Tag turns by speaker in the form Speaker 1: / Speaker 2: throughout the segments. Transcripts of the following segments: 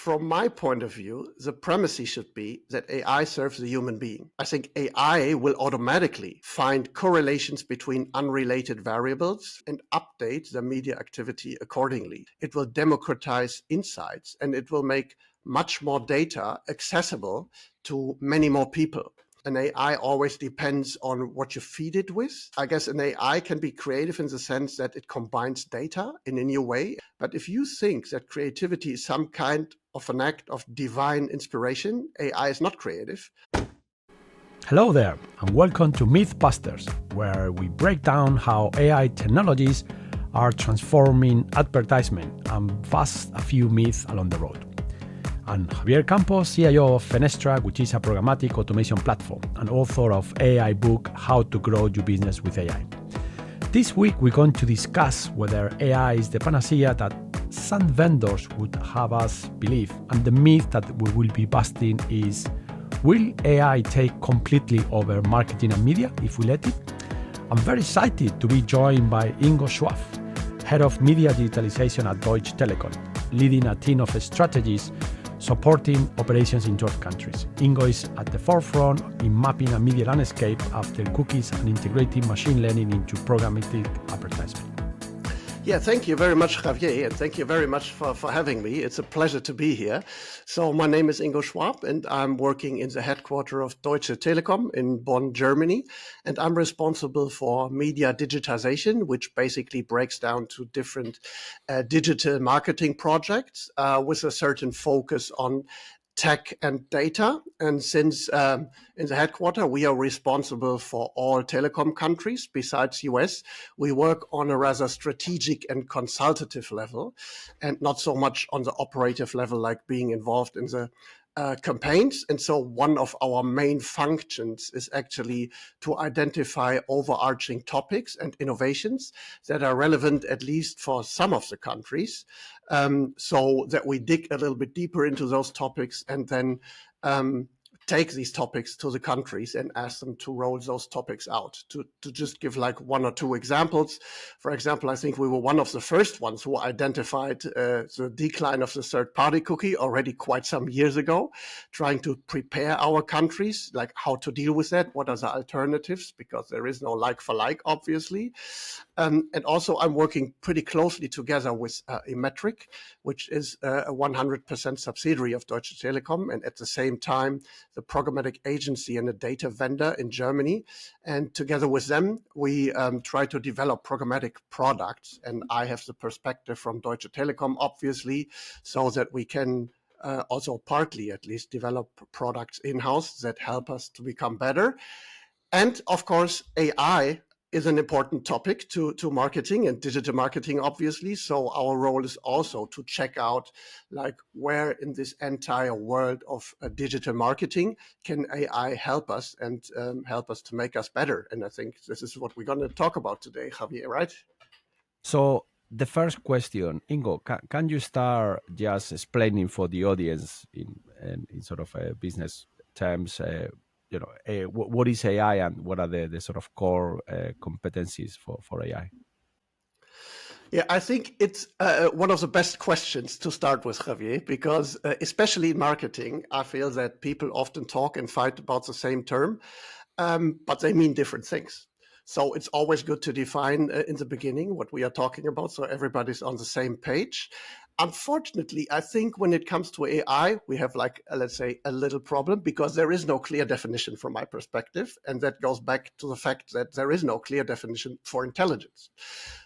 Speaker 1: from my point of view, the premise should be that AI serves the human being. I think AI will automatically find correlations between unrelated variables and update the media activity accordingly. It will democratize insights and it will make much more data accessible to many more people. An AI always depends on what you feed it with. I guess an AI can be creative in the sense that it combines data in a new way. But if you think that creativity is some kind of an act of divine inspiration, AI is not creative.
Speaker 2: Hello there, and welcome to Mythbusters, where we break down how AI technologies are transforming advertisement and bust a few myths along the road. I'm Javier Campos, CIO of Fenestra, which is a programmatic automation platform, and author of AI book, How to Grow Your Business with AI. This week, we're going to discuss whether AI is the panacea that some vendors would have us believe, and the myth that we will be busting is, will AI take completely over marketing and media if we let it? I'm very excited to be joined by Ingo Schwab, Head of Media Digitisation at Deutsche Telekom, leading a team of strategies supporting operations in 12 countries. Ingo is at the forefront in mapping a media landscape after cookies and integrating machine learning into programmatic advertisement.
Speaker 1: Yeah, thank you very much, Javier, and thank you very much for having me. It's a pleasure to be here. So my name is Ingo Schwab, and I'm working in the headquarters of Deutsche Telekom in Bonn, Germany. And I'm responsible for media digitization, which basically breaks down to different digital marketing projects with a certain focus on tech and data. And since in the headquarters, we are responsible for all telecom countries besides US, we work on a rather strategic and consultative level and not so much on the operative level, like being involved in the campaigns. And so one of our main functions is actually to identify overarching topics and innovations that are relevant, at least for some of the countries, so that we dig a little bit deeper into those topics and then take these topics to the countries and ask them to roll those topics out. To just give like one or two examples. For example, I think we were one of the first ones who identified the decline of the third-party cookie already quite some years ago, trying to prepare our countries, like how to deal with that, what are the alternatives, because there is no like for like, obviously. And also I'm working pretty closely together with Emetric, which is a 100% subsidiary of Deutsche Telekom, and at the same time, the programmatic agency and a data vendor in Germany. And together with them, we try to develop programmatic products. And I have the perspective from Deutsche Telekom, obviously, so that we can also partly at least develop products in-house that help us to become better. And of course, AI is an important topic to marketing and digital marketing, obviously. So our role is also to check out like where in this entire world of digital marketing can AI help us and help us to make us better. And I think this is what we're going to talk about today, Javier, right?
Speaker 2: So the first question, Ingo, can you start just explaining for the audience in sort of business terms, what is AI and what are the sort of core competencies for AI?
Speaker 1: Yeah, I think it's one of the best questions to start with, Javier, because especially in marketing, I feel that people often talk and fight about the same term, but they mean different things. So it's always good to define in the beginning what we are talking about so everybody's on the same page. Unfortunately, I think when it comes to AI, we have like, let's say, a little problem because there is no clear definition from my perspective. And that goes back to the fact that there is no clear definition for intelligence.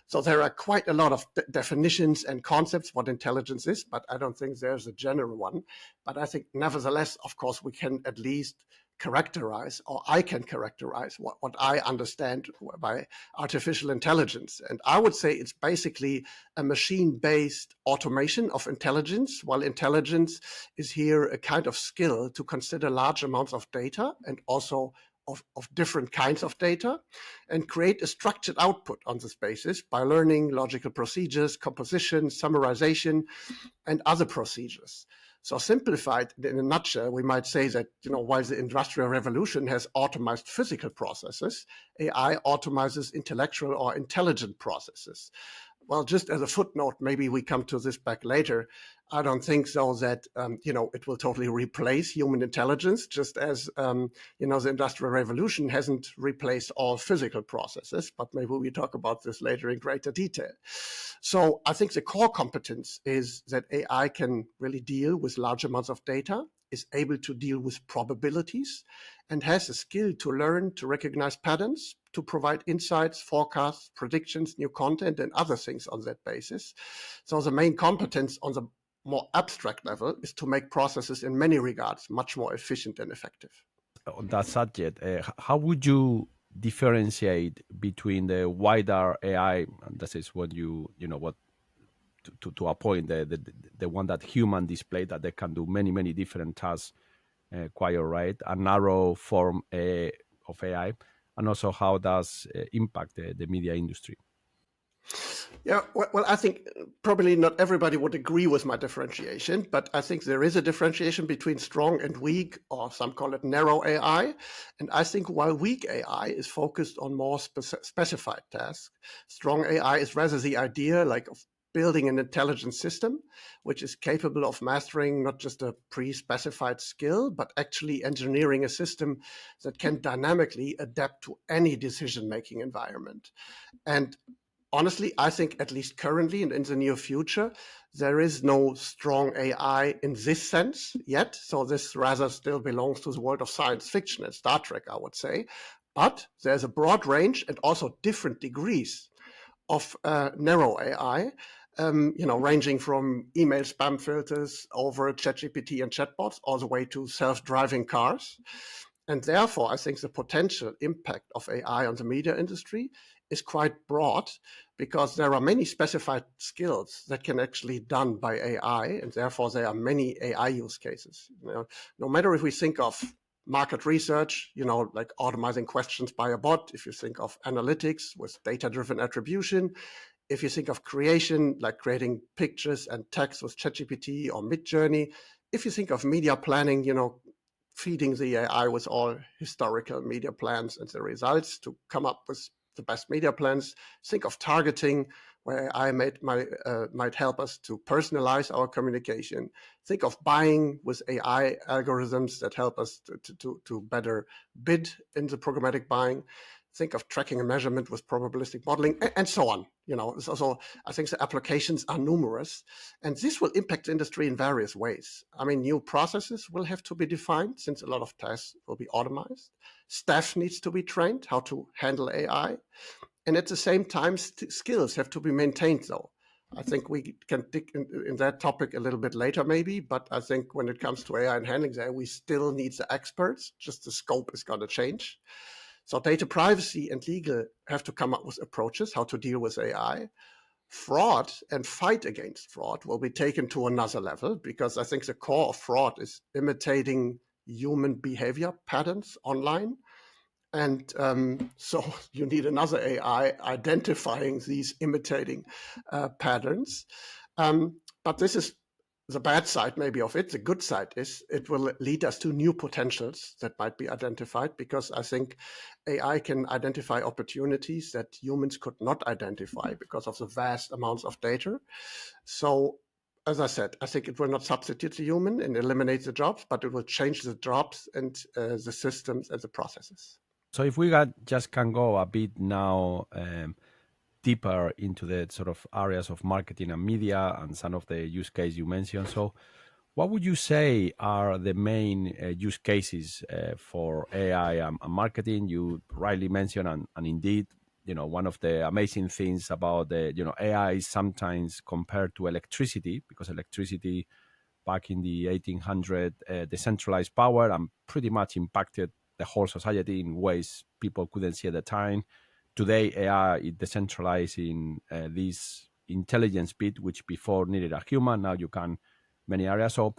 Speaker 1: So there are quite a lot of definitions and concepts what intelligence is, but I don't think there's a general one. But I think nevertheless, of course, we can at least characterize, or I can characterize what I understand by artificial intelligence. And I would say it's basically a machine-based automation of intelligence, while intelligence is here a kind of skill to consider large amounts of data and also of different kinds of data and create a structured output on this basis by learning logical procedures, composition, summarization, and other procedures. So simplified in a nutshell, we might say that, while the Industrial Revolution has automized physical processes, AI automizes intellectual or intelligent processes. well, just as a footnote, maybe we come to this back later. I don't think so that it will totally replace human intelligence, just as the Industrial Revolution hasn't replaced all physical processes. But maybe we talk about this later in greater detail. So I think the core competence is that AI can really deal with large amounts of data, is able to deal with probabilities, and has a skill to learn to recognize patterns, to provide insights, forecasts, predictions, new content, and other things on that basis. So the main competence on the more abstract level is to make processes in many regards much more efficient and effective.
Speaker 2: On that subject, how would you differentiate between the wider AI, and this is what what to a point, the one that human display that they can do many different tasks quite all right, a narrow form of AI, and also how does impact the media industry?
Speaker 1: Yeah, well, I think probably not everybody would agree with my differentiation, but I think there is a differentiation between strong and weak, or some call it narrow AI. And I think while weak AI is focused on more specified tasks, strong AI is rather the idea like of building an intelligent system, which is capable of mastering not just a pre-specified skill, but actually engineering a system that can dynamically adapt to any decision-making environment. And honestly, I think at least currently and in the near future, there is no strong AI in this sense yet. So this rather still belongs to the world of science fiction and Star Trek, I would say. But there's a broad range and also different degrees of narrow AI, ranging from email spam filters over ChatGPT and chatbots all the way to self-driving cars. And therefore, I think the potential impact of AI on the media industry is quite broad, because there are many specified skills that can actually be done by AI, and therefore there are many AI use cases. No matter if we think of market research, like automating questions by a bot, if you think of analytics with data-driven attribution, if you think of creation, like creating pictures and text with ChatGPT or Midjourney, if you think of media planning, feeding the AI with all historical media plans and the results to come up with the best media plans. Think of targeting, where AI might help us to personalize our communication. Think of buying with AI algorithms that help us to better bid in the programmatic buying. Think of tracking and measurement with probabilistic modeling, and so on. So I think the applications are numerous, and this will impact the industry in various ways. I mean, new processes will have to be defined, since a lot of tasks will be automated. Staff needs to be trained how to handle AI, and at the same time, skills have to be maintained, though. I think we can dig in that topic a little bit later, maybe, but I think when it comes to AI and handling AI, we still need the experts, just the scope is going to change. So data privacy and legal have to come up with approaches how to deal with AI. Fraud and fight against fraud will be taken to another level, because I think the core of fraud is imitating human behavior patterns online. And so you need another AI identifying these imitating patterns. But this is the bad side maybe of it. The good side is it will lead us to new potentials that might be identified, because I think AI can identify opportunities that humans could not identify because of the vast amounts of data. So as I said, I think it will not substitute the human and eliminate the jobs, but it will change the jobs and the systems and the processes.
Speaker 2: So if we just can go a bit now deeper into the sort of areas of marketing and media and some of the use case you mentioned. So what would you say are the main use cases for AI and marketing? You rightly mentioned, and indeed, one of the amazing things about the, AI is sometimes compared to electricity, because electricity back in the 1800s, decentralized power and pretty much impacted the whole society in ways people couldn't see at the time. Today, AI is decentralizing this intelligence bit, which before needed a human. Now you can many areas. So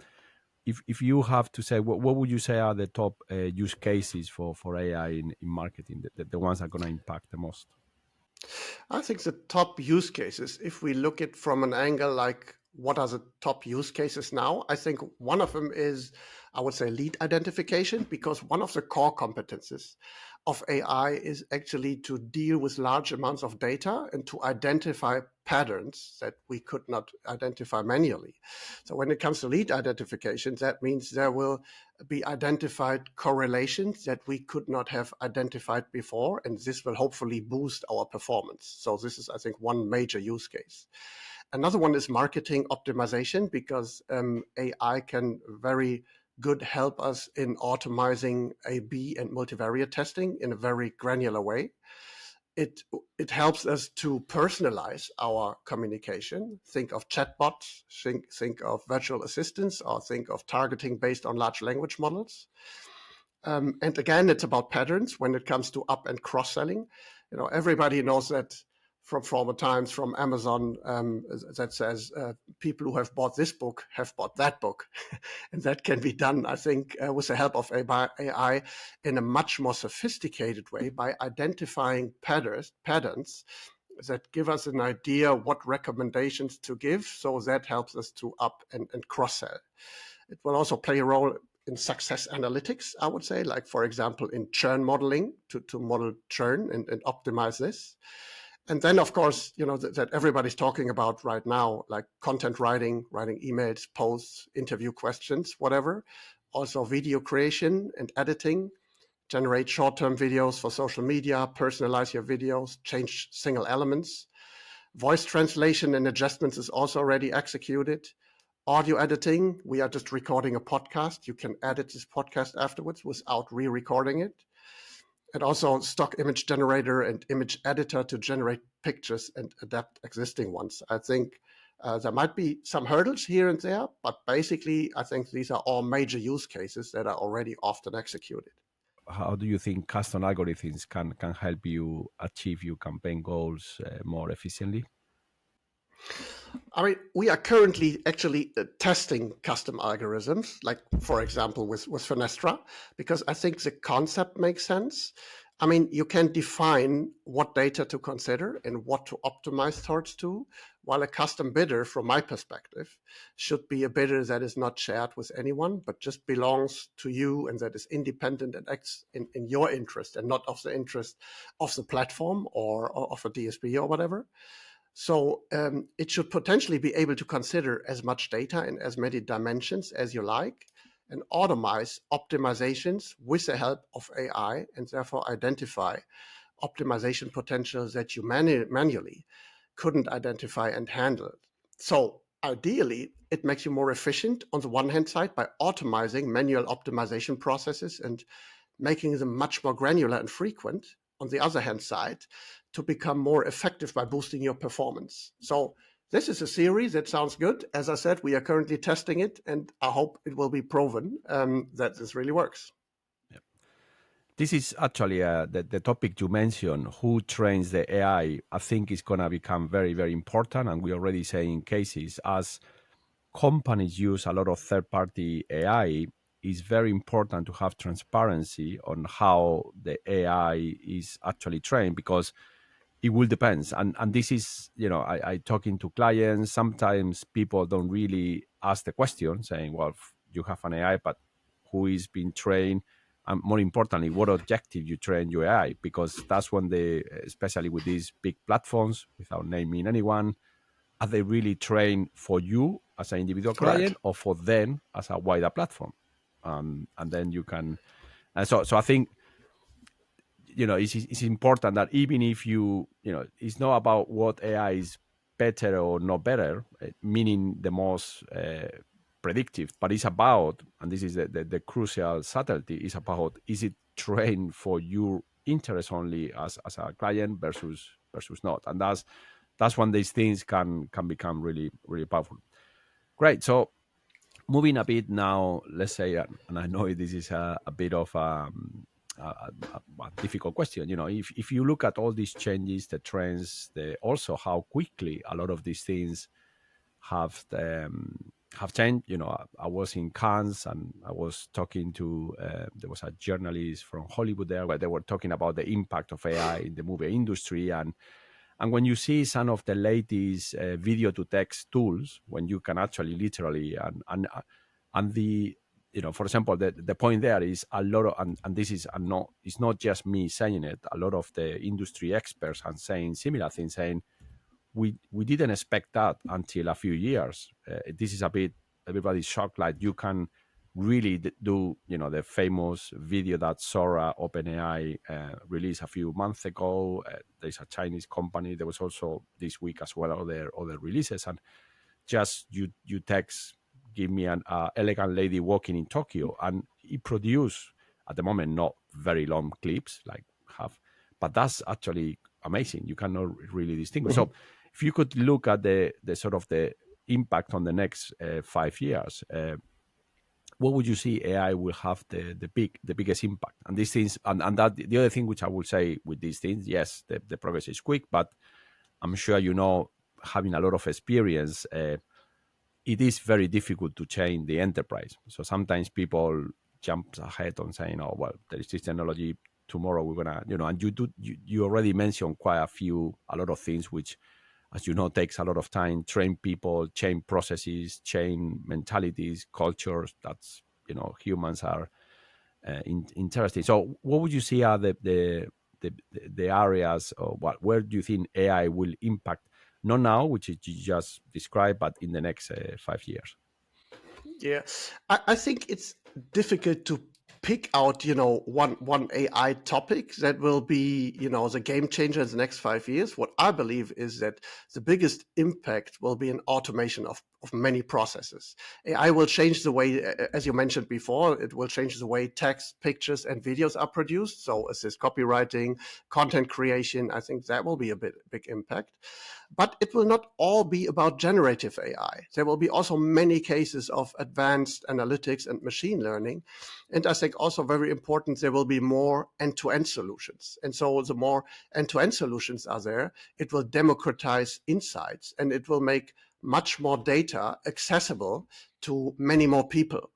Speaker 2: if you have to say, what would you say are the top use cases for AI in marketing, the ones that are going to impact the most?
Speaker 1: I think the top use cases, if we look at from an angle like what are the top use cases now? I think one of them is, I would say, lead identification, because one of the core competencies of AI is actually to deal with large amounts of data and to identify patterns that we could not identify manually. So when it comes to lead identification, that means there will be identified correlations that we could not have identified before, and this will hopefully boost our performance. So this is, I think, one major use case. Another one is marketing optimization, because AI can very good help us in optimizing A/B and multivariate testing in a very granular way. It helps us to personalize our communication. Think of chatbots, think of virtual assistants, or think of targeting based on large language models. And again, it's about patterns when it comes to up and cross-selling. Everybody knows that from former times from Amazon, that says people who have bought this book have bought that book. And that can be done, I think, with the help of AI in a much more sophisticated way by identifying patterns that give us an idea what recommendations to give. So that helps us to up and cross-sell. It will also play a role in success analytics, I would say, like, for example, in churn modeling to model churn and optimize this. And then, of course, that everybody's talking about right now, like content writing emails, posts, interview questions, whatever. Also video creation and editing, generate short-term videos for social media, personalize your videos, change single elements. Voice translation and adjustments is also already executed. Audio editing, we are just recording a podcast. You can edit this podcast afterwards without re-recording it. And also stock image generator and image editor to generate pictures and adapt existing ones. I think there might be some hurdles here and there, but basically, I think these are all major use cases that are already often executed.
Speaker 2: How do you think custom algorithms can help you achieve your campaign goals more efficiently?
Speaker 1: I mean, we are currently actually testing custom algorithms, like, for example, with Fenestra, because I think the concept makes sense. I mean, you can define what data to consider and what to optimize towards to, while a custom bidder, from my perspective, should be a bidder that is not shared with anyone, but just belongs to you and that is independent and acts in your interest and not of the interest of the platform or of a DSP or whatever. So it should potentially be able to consider as much data in as many dimensions as you like and automate optimizations with the help of AI, and therefore identify optimization potentials that you manually couldn't identify and handle. So ideally, it makes you more efficient on the one hand side by automating manual optimization processes and making them much more granular and frequent. On the other hand side, to become more effective by boosting your performance. So this is a theory that sounds good. As I said, we are currently testing it, and I hope it will be proven that this really works.
Speaker 2: Yeah. This is actually the topic you mentioned, who trains the AI, I think is going to become very, very important. And we already say in cases, as companies use a lot of third-party AI, it's very important to have transparency on how the AI is actually trained, because it will depend. And this is, I talking to clients, sometimes people don't really ask the question saying, well, you have an AI, but who is being trained? And more importantly, what objective you train your AI? Because that's when they, especially with these big platforms, without naming anyone, are they really trained for you as an individual client or for them as a wider platform? And then you can, and so I think, it's important that even if it's not about what AI is better or not better, meaning the most predictive, but it's about, and this is the crucial subtlety, is about, is it trained for your interest only as a client versus not? And that's when these things can become really, really powerful. Great. So moving a bit now, let's say, and I know this is a bit of a difficult question. If you look at all these changes, the trends, also how quickly a lot of these things have changed. I was in Cannes and I was talking to there was a journalist from Hollywood there, where they were talking about the impact of AI in the movie industry, and And when you see some of the latest video to text tools, when you can actually literally and the for example, the point there is a lot of, and this is it's not just me saying it. A lot of the industry experts are saying similar things, saying we didn't expect that until a few years. This is a bit, everybody's shocked. Like you can really do, the famous video that Sora OpenAI released a few months ago. There's a Chinese company. There was also this week as well other releases, and just you text, give me an elegant lady walking in Tokyo, and it produce at the moment not very long clips like but that's actually amazing. You cannot really distinguish. So if you could look at the sort of the impact on the next 5 years, what would you see AI will have the biggest impact? And these things, and that the other thing which I will say with these things, yes, the progress is quick, but I'm sure having a lot of experience, it is very difficult to change the enterprise. So sometimes people jump ahead on saying, "Oh, well, there is this technology. Tomorrow we're gonna," and you already mentioned a lot of things which, as you know, takes a lot of time. Train people, change processes, change mentalities, cultures. That's humans are interesting. So, what would you see are the areas, or where do you think AI will impact? Not now, which you just described, but in the next 5 years.
Speaker 1: Yeah, I think it's difficult to pick out, one AI topic that will be, the game changer in the next 5 years. What I believe is that the biggest impact will be an automation of many processes. AI will change the way, as you mentioned before, it will change the way text, pictures, and videos are produced. So assist copywriting, content creation. I think that will be a big impact. But it will not all be about generative AI. There will be also many cases of advanced analytics and machine learning. And I think also very important, there will be more end-to-end solutions. And so the more end-to-end solutions are there, it will democratize insights, and it will make much more data accessible to many more people.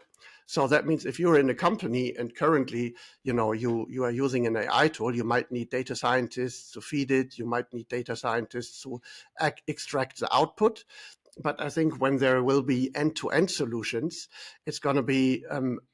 Speaker 1: So that means if you're in a company and currently, you are using an AI tool, you might need data scientists to feed it. You might need data scientists to extract the output. But I think when there will be end-to-end solutions, it's going to be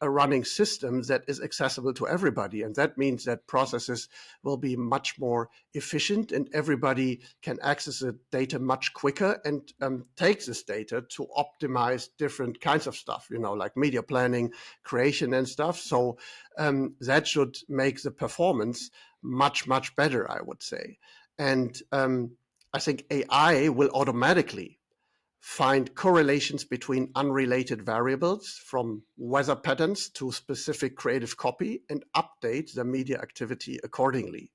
Speaker 1: a running system that is accessible to everybody. And that means that processes will be much more efficient, and everybody can access the data much quicker and take this data to optimize different kinds of stuff, like media planning, creation and stuff. So that should make the performance much, much better, I would say. And I think AI will automatically find correlations between unrelated variables, from weather patterns to specific creative copy, and update the media activity accordingly.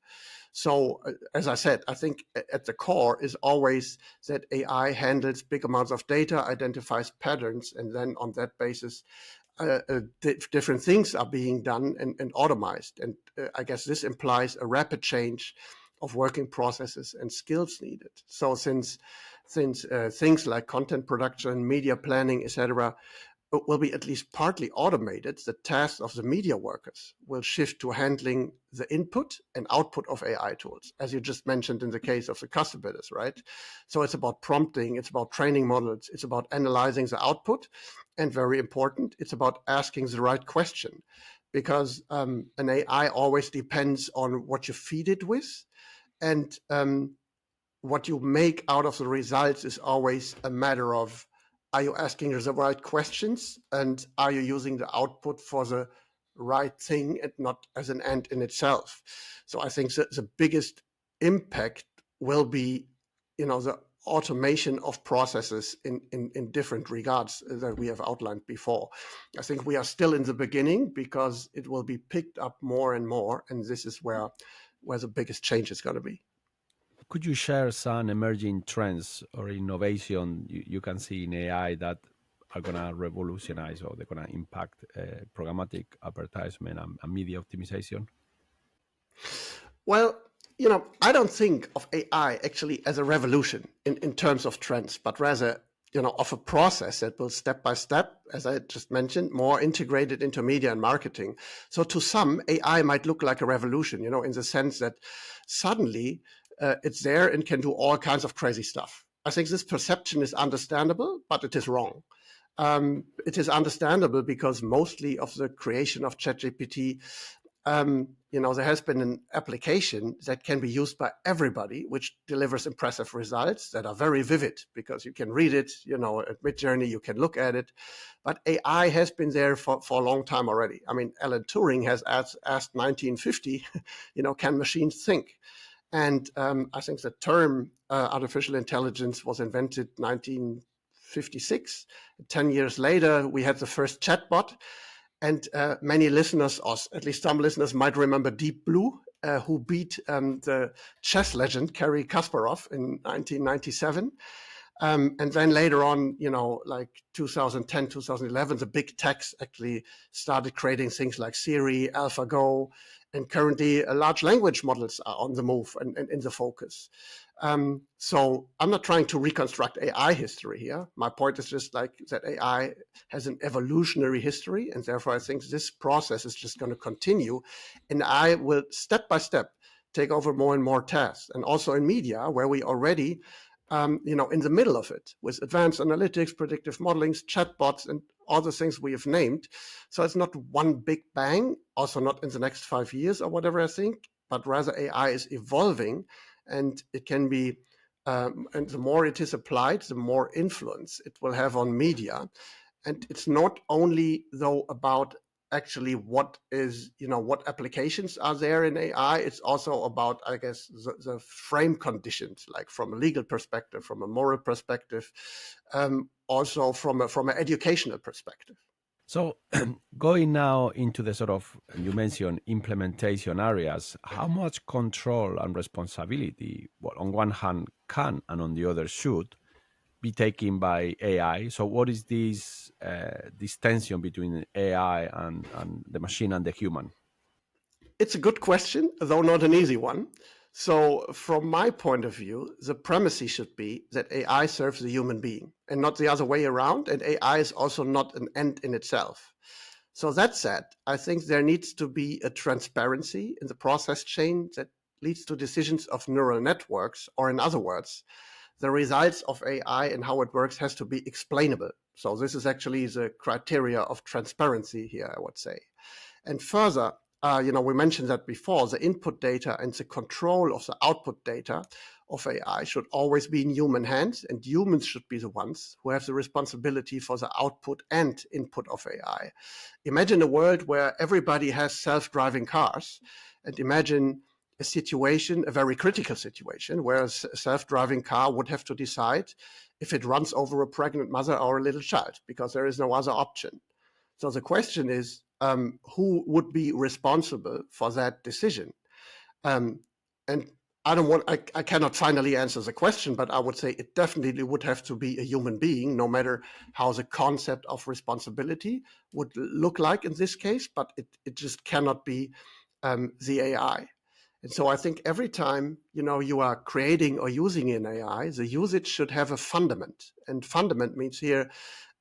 Speaker 1: So, as I said, I think at the core is always that AI handles big amounts of data, identifies patterns, and then on that basis, different things are being done and automized. And I guess this implies a rapid change of working processes and skills needed. So since things like content production, media planning, etc., will be at least partly automated, the tasks of the media workers will shift to handling the input and output of AI tools, as you just mentioned in the case of the custom bidders, right? So it's about prompting, it's about training models, it's about analyzing the output, and very important, it's about asking the right question, because an AI always depends on what you feed it with, and what you make out of the results is always a matter of, are you asking the right questions, and are you using the output for the right thing and not as an end in itself? So I think that the biggest impact will be, the automation of processes in different regards that we have outlined before. I think we are still in the beginning, because it will be picked up more and more, and this is where the biggest change is going to be.
Speaker 2: Could you share some emerging trends or innovation you can see in AI that are going to revolutionize, or they're going to impact programmatic advertisement and media optimization?
Speaker 1: Well, I don't think of AI actually as a revolution in terms of trends, but rather, of a process that will step by step, as I just mentioned, more integrated into media and marketing. So to some, AI might look like a revolution, in the sense that suddenly it's there and can do all kinds of crazy stuff. I think this perception is understandable, but it is wrong. It is understandable because mostly of the creation of ChatGPT, there has been an application that can be used by everybody, which delivers impressive results that are very vivid because you can read it, at Midjourney, you can look at it. But AI has been there for a long time already. I mean, Alan Turing has asked 1950, can machines think? And I think the term artificial intelligence was invented 1956. 10 years later, we had the first chatbot. And many listeners, or at least some listeners, might remember Deep Blue, who beat the chess legend Garry Kasparov in 1997. And then later on, like 2010, 2011, the big techs actually started creating things like Siri, AlphaGo, and currently large language models are on the move and in the focus. So I'm not trying to reconstruct AI history here. My point is just like that AI has an evolutionary history, and therefore I think this process is just going to continue. And I will step by step take over more and more tasks. And also in media, where we already in the middle of it with advanced analytics, predictive modelings, chatbots, and all the things we have named. So it's not one big bang, also not in the next 5 years or whatever I think, but rather AI is evolving, and it can be, and the more it is applied, the more influence it will have on media. And it's not only though about actually what applications are there in AI. It's also about, I guess, the frame conditions, like from a legal perspective, from a moral perspective, also from an educational perspective.
Speaker 2: So going now into the sort of, you mentioned implementation areas, how much control and responsibility, well, on one hand can and on the other should be taken by AI? So what is this tension between AI and the machine and the human?
Speaker 1: It's a good question, though not an easy one. So from my point of view, the premise should be that AI serves the human being and not the other way around. And AI is also not an end in itself. So that said, I think there needs to be a transparency in the process chain that leads to decisions of neural networks, or in other words, the results of AI and how it works has to be explainable. So this is actually the criteria of transparency here, I would say. And further, we mentioned that before, the input data and the control of the output data of AI should always be in human hands, and humans should be the ones who have the responsibility for the output and input of AI. Imagine a world where everybody has self-driving cars, and imagine a situation, a very critical situation, where a self-driving car would have to decide if it runs over a pregnant mother or a little child, because there is no other option. So the question is, who would be responsible for that decision? And I cannot finally answer the question, but I would say it definitely would have to be a human being, no matter how the concept of responsibility would look like in this case, but it just cannot be the AI. And so I think every time, you are creating or using an AI, the usage should have a fundament. And fundament means here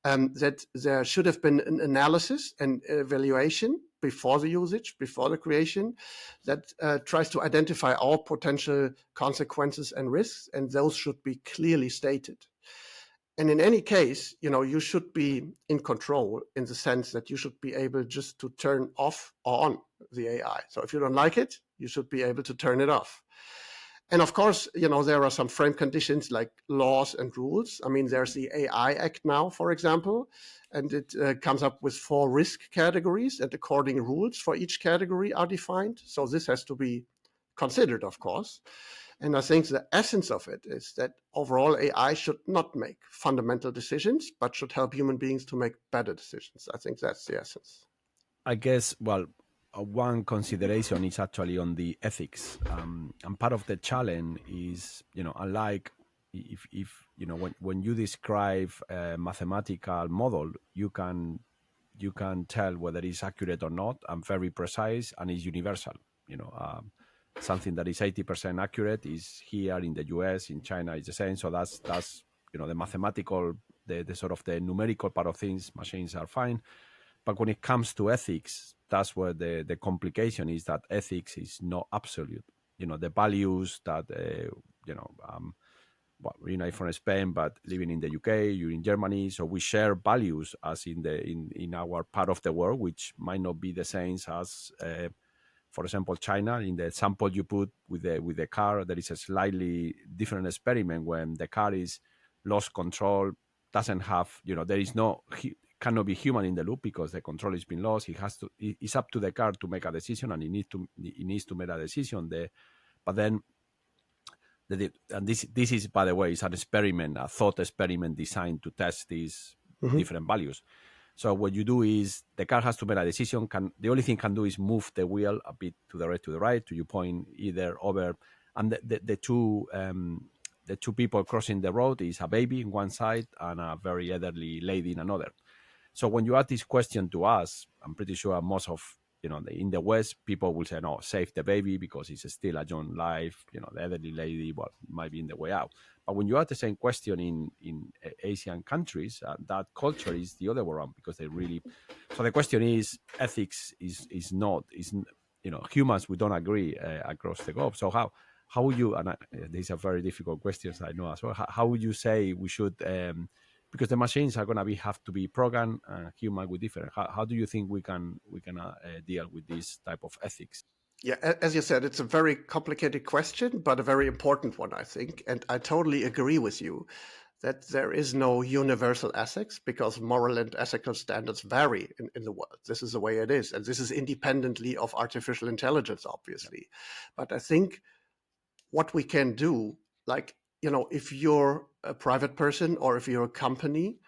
Speaker 1: that there should have been an analysis and evaluation before the usage, before the creation, that tries to identify all potential consequences and risks, and those should be clearly stated. And in any case, you should be in control in the sense that you should be able just to turn off or on the AI. So if you don't like it, you should be able to turn it off. And of course, there are some frame conditions like laws and rules. I mean, there's the AI Act now, for example, and it comes up with 4 risk categories, and according rules for each category are defined. So this has to be considered, of course. And I think the essence of it is that overall AI should not make fundamental decisions, but should help human beings to make better decisions. I think that's the essence.
Speaker 2: I guess, well, one consideration is actually on the ethics. And part of the challenge is, unlike if when you describe a mathematical model, you can tell whether it's accurate or not, and very precise, and is universal. Something that is 80% accurate is here in the US, in China is the same. So that's the mathematical, the sort of the numerical part of things, machines are fine. But when it comes to ethics, that's where the complication is, that ethics is not absolute. the values that from Spain, but living in the UK, you're in Germany, so we share values as in our part of the world, which might not be the same as, for example, China. In the example you put with the car, there is a slightly different experiment when the car is lost control, doesn't have, there is cannot be human in the loop because the control has been lost. It's up to the car to make a decision, and it needs to make a decision there. But then, and this is, by the way, is an experiment, a thought experiment designed to test these different values. So what you do is the car has to make a decision. The only thing it can do is move the wheel a bit to the right, to your point, either over, and the two people crossing the road is a baby in one side and a very elderly lady in another. So when you ask this question to us, I'm pretty sure most of, in the West, people will say, no, save the baby because it's still a young life. The elderly lady, might be in the way out. But when you ask the same question in Asian countries, that culture is the other way around because they really. So the question is, ethics is not humans. We don't agree across the globe. So how would you? And these are very difficult questions, I know as well. How would you say we should? Because the machines are going to have to be programmed, human with different. How do you think we can deal with this type of ethics?
Speaker 1: Yeah, as you said, it's a very complicated question, but a very important one, I think. And I totally agree with you that there is no universal ethics because moral and ethical standards vary in the world. This is the way it is. And this is independently of artificial intelligence, obviously. But I think what we can do, like, if you're a private person or if you're a company,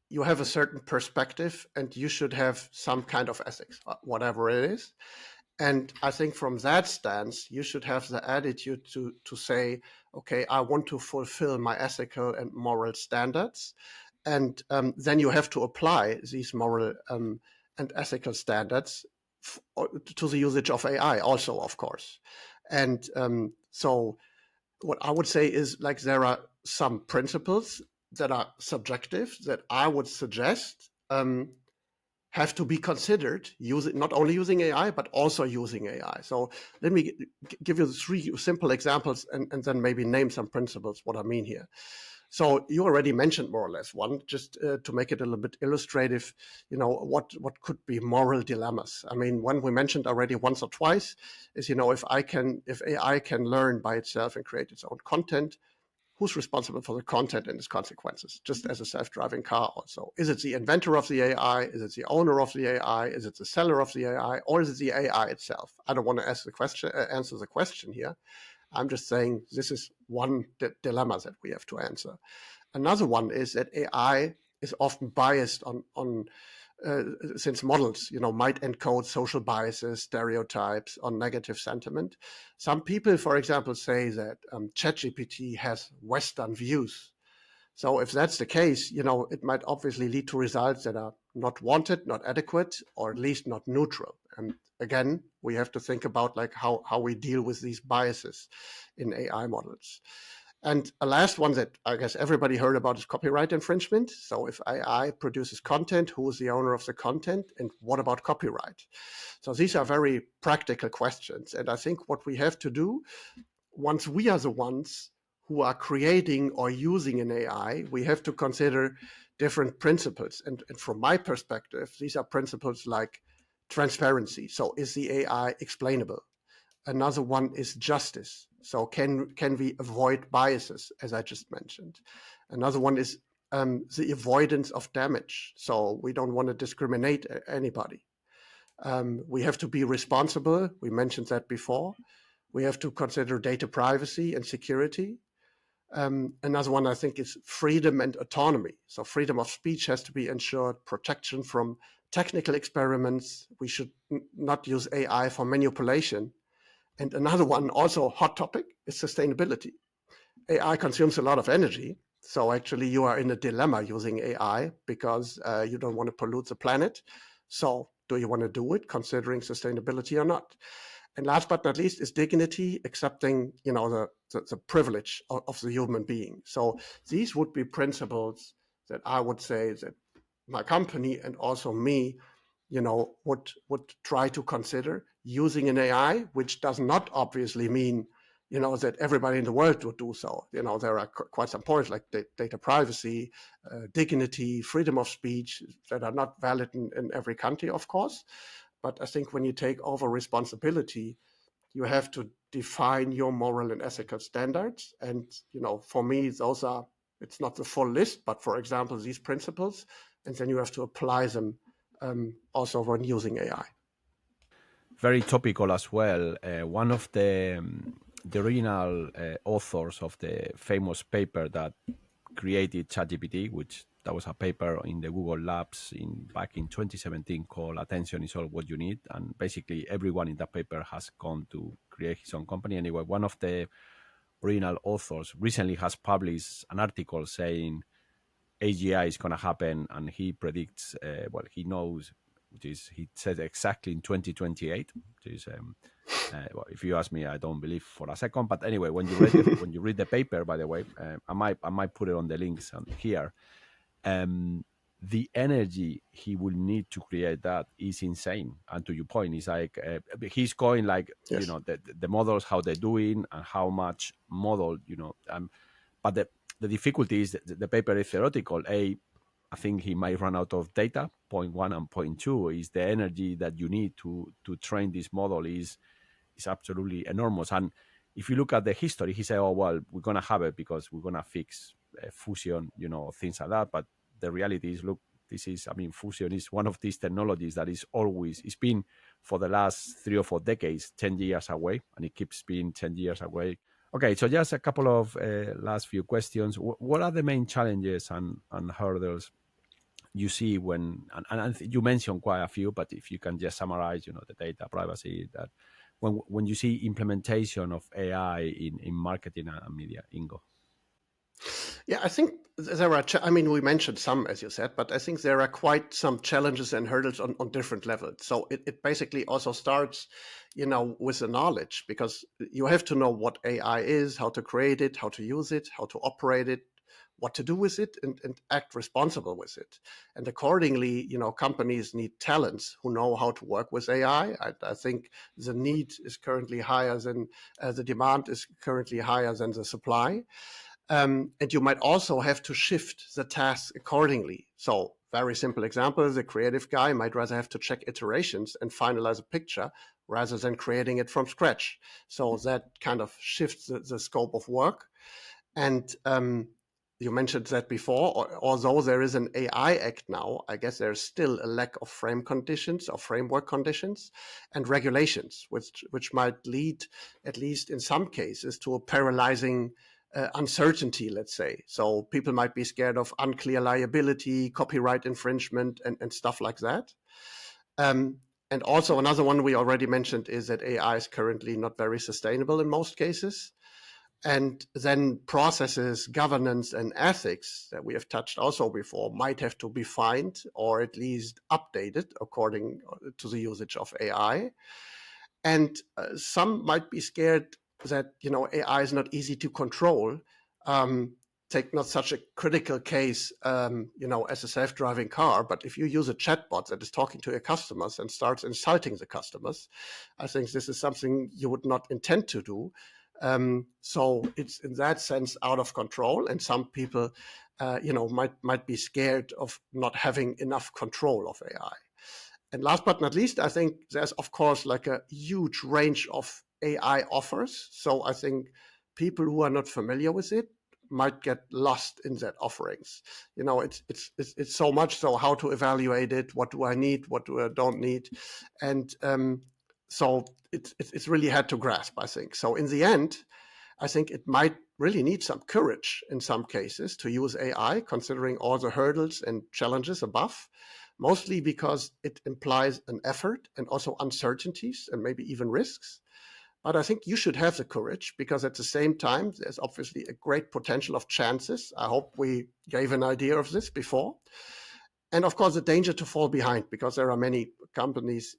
Speaker 1: you have a certain perspective and you should have some kind of ethics, whatever it is. And I think from that stance, you should have the attitude to say, okay, I want to fulfill my ethical and moral standards. And then you have to apply these moral and ethical standards to the usage of AI also, of course. And so what I would say is, like, there are some principles that are subjective that I would suggest have to be considered not only using AI, but also using AI. So let me give you 3 simple examples and then maybe name some principles, what I mean here. So you already mentioned more or less one, just to make it a little bit illustrative, what could be moral dilemmas. I mean, one we mentioned already once or twice is, if AI can learn by itself and create its own content, who's responsible for the content and its consequences, just as a self-driving car also? Is it the inventor of the AI? Is it the owner of the AI? Is it the seller of the AI? Or is it the AI itself? I don't want to answer the question here. I'm just saying this is one dilemma that we have to answer. Another one is that AI is often biased on since models, might encode social biases, stereotypes, or negative sentiment. Some people, for example, say that ChatGPT has Western views. So if that's the case, it might obviously lead to results that are not wanted, not adequate, or at least not neutral. And again, we have to think about how we deal with these biases in AI models. And a last one that I guess everybody heard about is copyright infringement. So if AI produces content, who is the owner of the content, and what about copyright? So these are very practical questions. And I think what we have to do, once we are the ones who are creating or using an AI, we have to consider different principles. And from my perspective, these are principles like transparency. So is the AI explainable? Another one is justice. So can we avoid biases, as I just mentioned? Another one is the avoidance of damage. So we don't want to discriminate anybody. We have to be responsible. We mentioned that before. We have to consider data privacy and security. Another one, I think, is freedom and autonomy. So freedom of speech has to be ensured, protection from technical experiments. We should not use AI for manipulation. And another one, also hot topic, is sustainability. AI consumes a lot of energy. So actually you are in a dilemma using AI because you don't want to pollute the planet. So do you want to do it considering sustainability or not? And last but not least is dignity, accepting, the privilege of the human being. So these would be principles that I would say that my company and also me would try to consider using an AI, which does not obviously mean, that everybody in the world would do so. There are quite some points like data privacy, dignity, freedom of speech that are not valid in every country, of course. But I think when you take over responsibility, you have to define your moral and ethical standards. And, for me, it's not the full list, but for example, these principles, and then you have to apply them also when using AI.
Speaker 2: Very topical as well. One of the original authors of the famous paper that created ChatGPT, which that was a paper in the Google Labs back in 2017 called "Attention is All What You Need," and basically everyone in that paper has gone to create his own company. Anyway, one of the original authors recently has published an article saying AGI is going to happen, and he predicts, he knows, he said exactly in 2028, which is, if you ask me, I don't believe for a second. But anyway, when you read the paper, by the way, I might put it on the links here. The energy he will need to create that is insane. And to your point, it's like he's going like,
Speaker 1: yes.
Speaker 2: The models, how they're doing and how much model, but the difficulty is the paper is theoretical. I think he might run out of data. Point one and point two is the energy that you need to train this model is absolutely enormous. And if you look at the history, he said, "Oh well, we're gonna have it because we're gonna fix fusion, things like that." But the reality is, look, fusion is one of these technologies that it's been for the last 3 or 4 decades, 10 years away, and it keeps being 10 years away. Okay, so just a couple of last few questions. What are the main challenges and hurdles you see when, and you mentioned quite a few, but if you can just summarize, the data privacy, that when you see implementation of AI in marketing and media, Ingo?
Speaker 1: Yeah, I think there are, we mentioned some, as you said, but I think there are quite some challenges and hurdles on different levels. So it basically also starts, with the knowledge, because you have to know what AI is, how to create it, how to use it, how to operate it, what to do with it, and act responsible with it. And accordingly, companies need talents who know how to work with AI. I think the need is currently higher than the demand is currently higher than the supply. And you might also have to shift the task accordingly. So very simple example, the creative guy might rather have to check iterations and finalize a picture rather than creating it from scratch. So that kind of shifts the scope of work. And you mentioned that before, although there is an AI Act now, I guess there's still a lack of frame conditions or framework conditions and regulations, which might lead, at least in some cases, to a paralyzing uncertainty, let's say. So people might be scared of unclear liability, copyright infringement, and stuff like that. And also another one we already mentioned is that AI is currently not very sustainable in most cases. And then processes, governance, and ethics that we have touched also before might have to be defined or at least updated according to the usage of AI. And some might be scared that AI is not easy to control. Take not such a critical case, as a self-driving car, but if you use a chatbot that is talking to your customers and starts insulting the customers, I think this is something you would not intend to do. So it's in that sense out of control, and some people, might be scared of not having enough control of AI. And last but not least, I think there's, of course, like a huge range of AI offers. So I think people who are not familiar with it might get lost in that offerings. It's so much. So how to evaluate it? What do I need? What do I don't need? And so it's really hard to grasp, I think. So in the end, I think it might really need some courage in some cases to use AI, considering all the hurdles and challenges above, mostly because it implies an effort and also uncertainties and maybe even risks. But I think you should have the courage, because at the same time, there's obviously a great potential of chances. I hope we gave an idea of this before. And of course, the danger to fall behind, because there are many companies,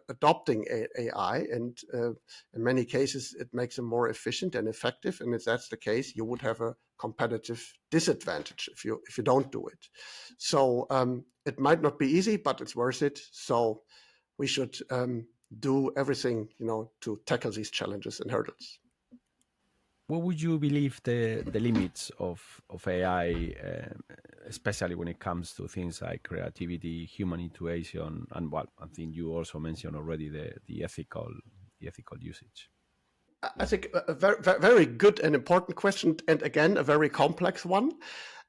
Speaker 1: adopting AI, and in many cases, it makes them more efficient and effective. And if that's the case, you would have a competitive disadvantage if you don't do it. So it might not be easy, but it's worth it. So we should do everything, to tackle these challenges and hurdles.
Speaker 2: What would you believe the limits of AI, especially when it comes to things like creativity, human intuition, and what I think you also mentioned already, the ethical usage?
Speaker 1: I think a very, very good and important question, and again, a very complex one.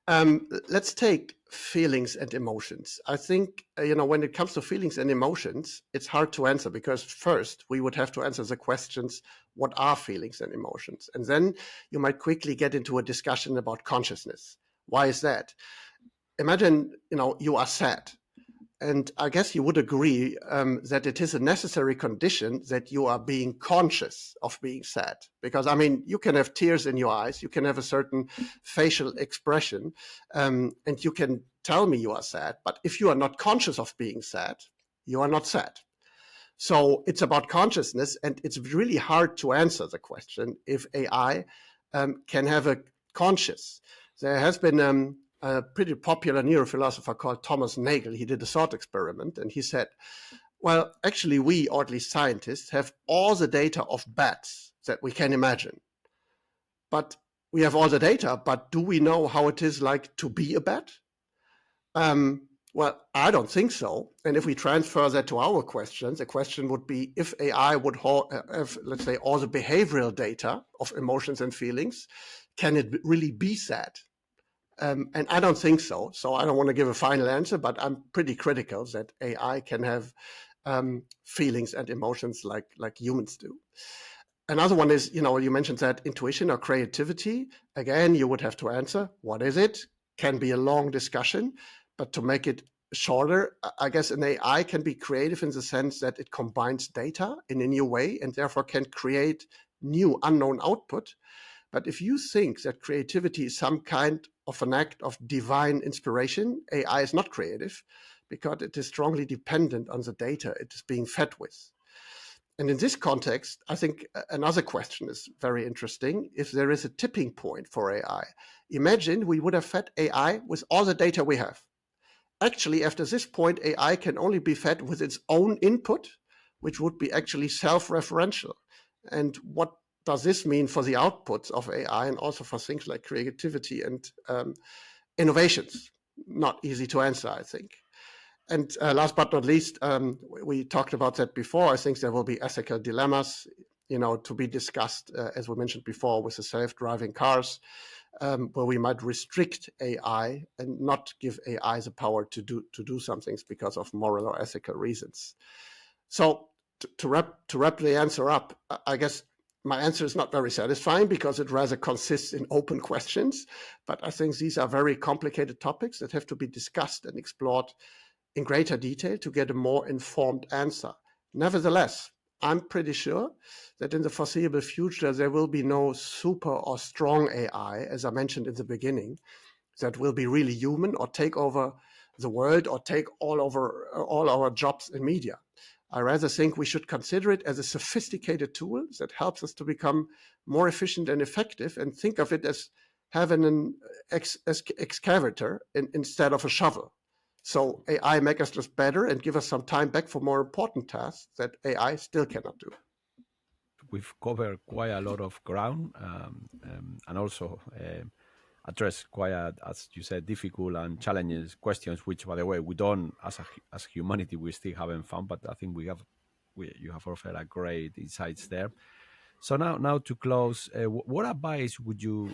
Speaker 1: Let's take feelings and emotions. I think, when it comes to feelings and emotions, it's hard to answer because first we would have to answer the questions, what are feelings and emotions? And then you might quickly get into a discussion about consciousness. Why is that? Imagine, you are sad. And I guess you would agree that it is a necessary condition that you are being conscious of being sad. Because, you can have tears in your eyes, you can have a certain facial expression, and you can tell me you are sad. But if you are not conscious of being sad, you are not sad. So it's about consciousness, and it's really hard to answer the question if AI can have a conscious. There has been a pretty popular neurophilosopher called Thomas Nagel. He did a thought experiment, and he said, well, actually, we, or at least scientists, have all the data of bats that we can imagine. But we have all the data, but do we know how it is like to be a bat? Well, I don't think so. And if we transfer that to our questions, the question would be if AI would have, let's say, all the behavioral data of emotions and feelings, can it really be sad? And I don't think so. So I don't want to give a final answer, but I'm pretty critical that AI can have feelings and emotions like humans do. Another one is, you mentioned that intuition or creativity. Again, you would have to answer, what is it? Can be a long discussion, but to make it shorter, I guess an AI can be creative in the sense that it combines data in a new way and therefore can create new unknown output. But if you think that creativity is some kind of an act of divine inspiration, AI is not creative because it is strongly dependent on the data it is being fed with. And in this context, I think another question is very interesting. If there is a tipping point for AI, imagine we would have fed AI with all the data we have. Actually, after this point, AI can only be fed with its own input, which would be actually self-referential. And what does this mean for the outputs of AI and also for things like creativity and innovations? Not easy to answer, I think. And last but not least, we talked about that before. I think there will be ethical dilemmas, to be discussed, as we mentioned before, with the self-driving cars, where we might restrict AI and not give AI the power to do some things because of moral or ethical reasons. So to wrap the answer up, I guess my answer is not very satisfying because it rather consists in open questions. But I think these are very complicated topics that have to be discussed and explored in greater detail to get a more informed answer. Nevertheless, I'm pretty sure that in the foreseeable future, there will be no super or strong AI, as I mentioned in the beginning, that will be really human or take over the world or take all over all our jobs in media. I rather think we should consider it as a sophisticated tool that helps us to become more efficient and effective, and think of it as having an excavator instead of a shovel. So AI make us just better and give us some time back for more important tasks that AI still cannot do.
Speaker 2: We've covered quite a lot of ground, and also addressed quite, as you said, difficult and challenging questions, which, by the way, we don't, as humanity, we still haven't found. But I think you have offered a great insights there. So now to close, what advice would you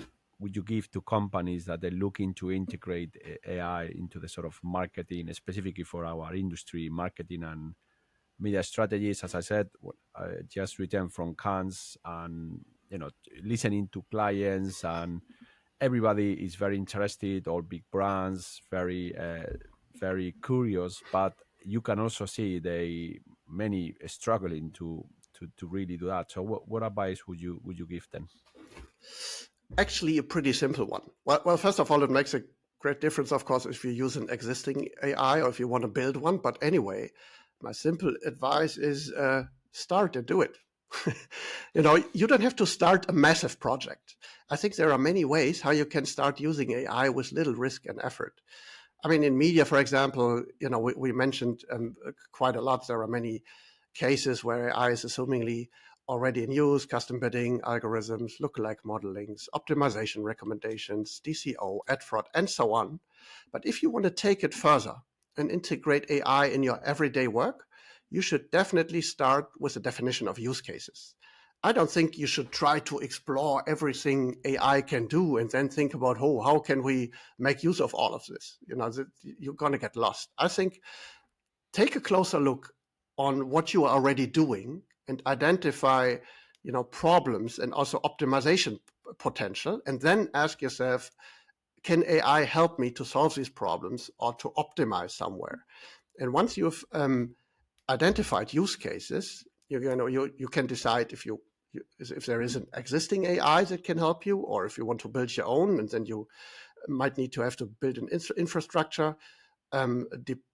Speaker 2: give to companies that they're looking to integrate AI into the sort of marketing, specifically for our industry, marketing and media strategies? As I said, I just returned from Cannes, and listening to clients, and everybody is very interested. All big brands, very very curious, but you can also see many struggling to really do that. So what advice would you give them?
Speaker 1: Actually, a pretty simple one. Well, first of all, it makes a great difference, of course, if you use an existing AI or if you want to build one. But anyway, my simple advice is start and do it. You don't have to start a massive project. I think there are many ways how you can start using AI with little risk and effort. I mean, in media, for example, we mentioned quite a lot. There are many cases where AI is assumingly already in use: custom bidding, algorithms, lookalike modelings, optimization recommendations, DCO, ad fraud, and so on. But if you want to take it further and integrate AI in your everyday work, you should definitely start with a definition of use cases. I don't think you should try to explore everything AI can do and then think about, oh, how can we make use of all of this? You're going to get lost. I think take a closer look on what you are already doing and identify, problems and also optimization potential, and then ask yourself, can AI help me to solve these problems or to optimize somewhere? And once you've identified use cases, you can decide if there is an existing AI that can help you, or if you want to build your own, and then you might need to have to build an infrastructure,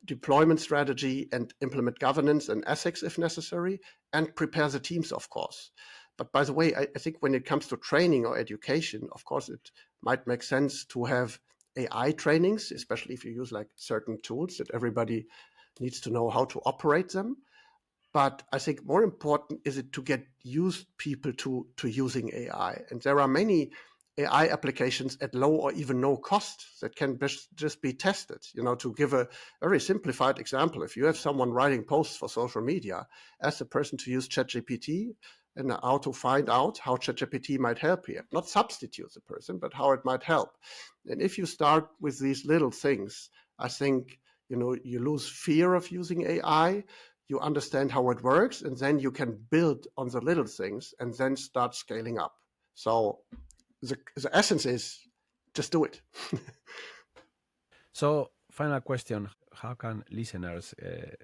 Speaker 1: deployment strategy, and implement governance and ethics if necessary, and prepare the teams, of course. But by the way, I think when it comes to training or education, of course, it might make sense to have AI trainings, especially if you use like certain tools that everybody needs to know how to operate them. But I think more important is it to get used people to using AI. And there are many AI applications at low or even no cost that can just be tested. To give a very simplified example, if you have someone writing posts for social media, ask the person to use ChatGPT and how to find out how ChatGPT might help here. Not substitute the person, but how it might help. And if you start with these little things, I think you lose fear of using AI. You understand how it works, and then you can build on the little things and then start scaling up. So the essence is just do it.
Speaker 2: So, final question: how can listeners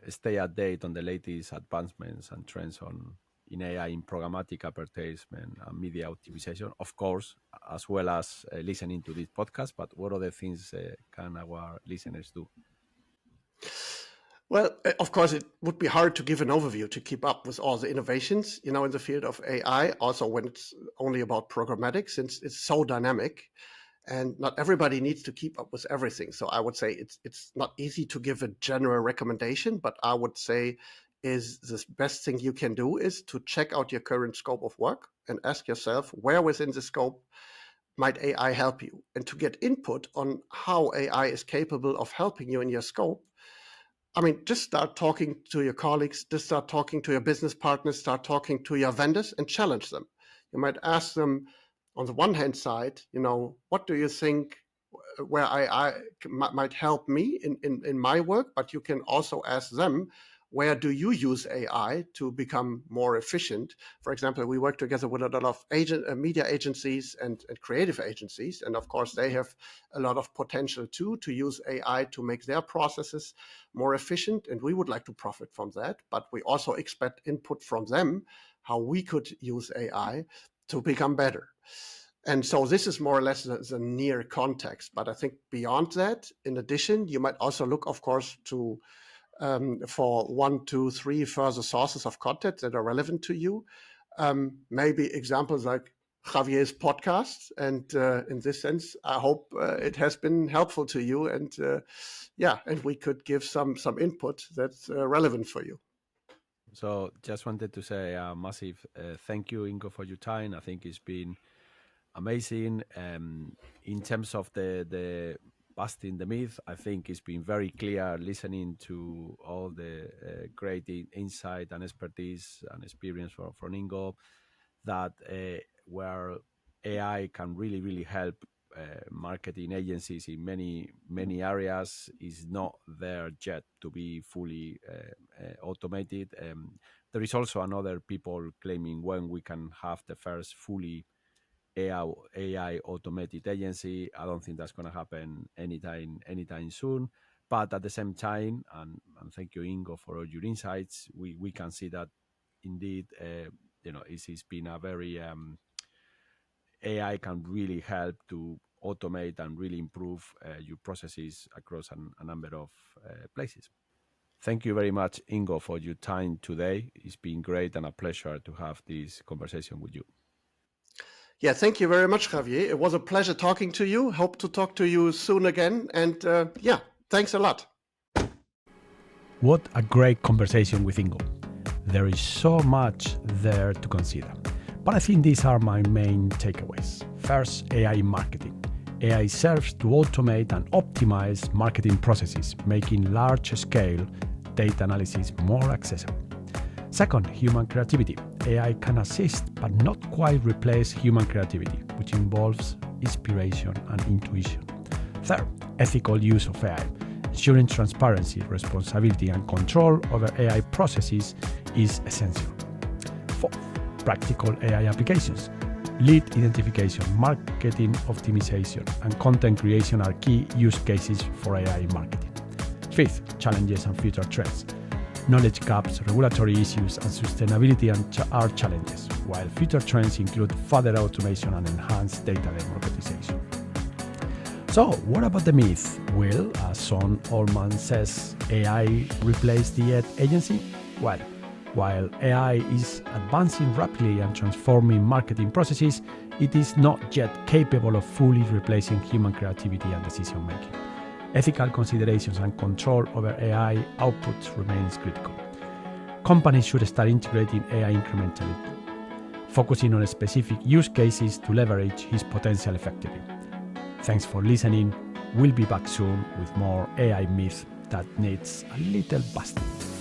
Speaker 2: stay up date on the latest advancements and trends in AI in programmatic advertisement and media optimization? Of course, as well as listening to this podcast. But what other things can our listeners do?
Speaker 1: Well, of course, it would be hard to give an overview to keep up with all the innovations, in the field of AI, also when it's only about programmatic, since it's so dynamic and not everybody needs to keep up with everything. So I would say it's not easy to give a general recommendation, but I would say is the best thing you can do is to check out your current scope of work and ask yourself where within the scope might AI help you, and to get input on how AI is capable of helping you in your scope. I mean, just start talking to your colleagues, just start talking to your business partners, start talking to your vendors and challenge them. You might ask them on the one hand side, what do you think where I might help me in my work? But you can also ask them, where do you use AI to become more efficient? For example, we work together with a lot of media agencies and creative agencies. And of course, they have a lot of potential too to use AI to make their processes more efficient. And we would like to profit from that. But we also expect input from them, how we could use AI to become better. And so this is more or less the near context. But I think beyond that, in addition, you might also look, of course, to for 1, 2, 3 further sources of content that are relevant to you. Maybe examples like Javier's podcast. And in this sense, I hope it has been helpful to you. And and we could give some input that's relevant for you.
Speaker 2: So, just wanted to say a massive thank you, Ingo, for your time. I think it's been amazing. In terms of the busting the myth, I think it's been very clear listening to all the great insight and expertise and experience from Ingo, that where AI can really help marketing agencies in many areas is not there yet to be fully automated. There is also another people claiming when we can have the first fully AI automated agency. I don't think that's going to happen anytime soon. But at the same time, and thank you, Ingo, for all your insights, we can see that indeed, it's been a very AI can really help to automate and really improve your processes across a number of places. Thank you very much, Ingo, for your time today. It's been great and a pleasure to have this conversation with you.
Speaker 1: Yeah, thank you very much, Javier. It was a pleasure talking to you. Hope to talk to you soon again. And yeah, thanks a lot.
Speaker 2: What a great conversation with Ingo. There is so much there to consider. But I think these are my main takeaways. First, AI in marketing. AI serves to automate and optimize marketing processes, making large-scale data analysis more accessible. Second, human creativity. AI can assist but not quite replace human creativity, which involves inspiration and intuition. Third, ethical use of AI. Ensuring transparency, responsibility, and control over AI processes is essential. Fourth, practical AI applications. Lead identification, marketing optimization, and content creation are key use cases for AI in marketing. Fifth, challenges and future trends. Knowledge gaps, regulatory issues, and sustainability are challenges, while future trends include further automation and enhanced data democratization. So, what about the myth? Will, as Sam Altman says, AI replace the ad agency? Well, while AI is advancing rapidly and transforming marketing processes, it is not yet capable of fully replacing human creativity and decision-making. Ethical considerations and control over AI outputs remains critical. Companies should start integrating AI incrementally, focusing on specific use cases to leverage its potential effectively. Thanks for listening. We'll be back soon with more AI myth that needs a little busting.